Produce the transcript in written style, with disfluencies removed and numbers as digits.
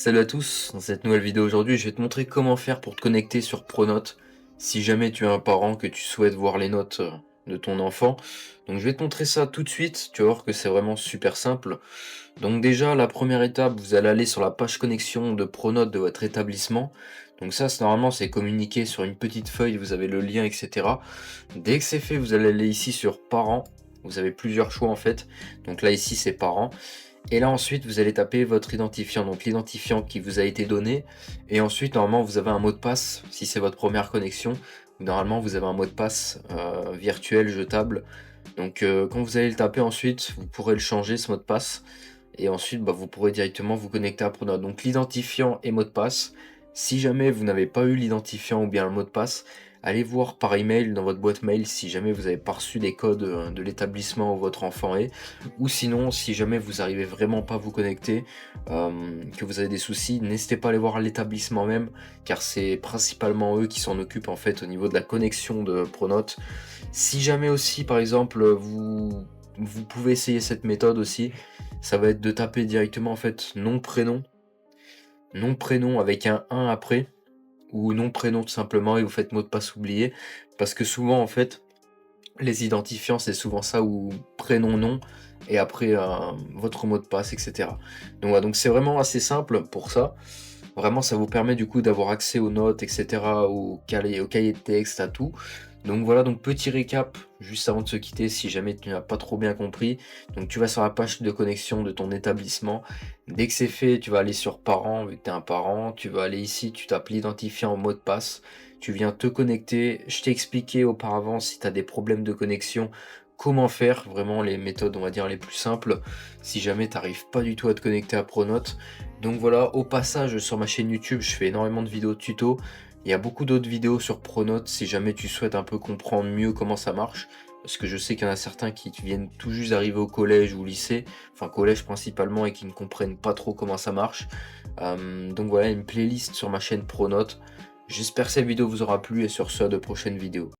Salut à tous, dans cette nouvelle vidéo aujourd'hui, je vais te montrer comment faire pour te connecter sur Pronote si jamais tu es un parent que tu souhaites voir les notes de ton enfant. Donc je vais te montrer ça tout de suite, tu vas voir que c'est vraiment super simple. Donc déjà, la première étape, vous allez aller sur la page connexion de Pronote de votre établissement. Donc ça, normalement, c'est communiqué sur une petite feuille, vous avez le lien, etc. Dès que c'est fait, vous allez aller ici sur Parents. Vous avez plusieurs choix en fait. Donc là, ici, c'est Parents. Et là ensuite vous allez taper votre identifiant, donc l'identifiant qui vous a été donné. Et ensuite normalement vous avez un mot de passe, si c'est votre première connexion. Normalement vous avez un mot de passe virtuel jetable. Donc quand vous allez le taper ensuite, vous pourrez le changer ce mot de passe. Et ensuite vous pourrez directement vous connecter à Pronote. Donc l'identifiant et mot de passe. Si jamais vous n'avez pas eu l'identifiant ou bien le mot de passe, allez voir par email dans votre boîte mail si jamais vous n'avez pas reçu les codes de l'établissement où votre enfant est. Ou sinon, si jamais vous arrivez vraiment pas à vous connecter, que vous avez des soucis, n'hésitez pas à aller voir l'établissement même, car c'est principalement eux qui s'en occupent en fait au niveau de la connexion de Pronote. Si jamais aussi, par exemple, vous pouvez essayer cette méthode aussi, ça va être de taper directement en fait nom prénom avec un 1 après, ou nom prénom tout simplement, et vous faites mot de passe oublié, parce que souvent en fait les identifiants, c'est souvent ça, ou prénom, nom, et après votre mot de passe, etc. Donc voilà, donc c'est vraiment assez simple pour ça. Vraiment, ça vous permet du coup d'avoir accès aux notes, etc., au cahier de texte, à tout. Donc voilà, donc petit récap, juste avant de se quitter, si jamais tu n'as pas trop bien compris. Donc tu vas sur la page de connexion de ton établissement. Dès que c'est fait, tu vas aller sur parents, vu que tu es un parent. Tu vas aller ici, tu tapes l'identifiant en mot de passe. Tu viens te connecter. Je t'ai expliqué auparavant, si tu as des problèmes de connexion, comment faire, vraiment les méthodes, on va dire, les plus simples, si jamais tu n'arrives pas du tout à te connecter à Pronote. Donc voilà, au passage, sur ma chaîne YouTube, je fais énormément de vidéos tuto. Il y a beaucoup d'autres vidéos sur Pronote si jamais tu souhaites un peu comprendre mieux comment ça marche. Parce que je sais qu'il y en a certains qui viennent tout juste d'arriver au collège ou au lycée, enfin collège principalement, et qui ne comprennent pas trop comment ça marche. Donc voilà, une playlist sur ma chaîne Pronote. J'espère que cette vidéo vous aura plu, et sur ce, à de prochaines vidéos.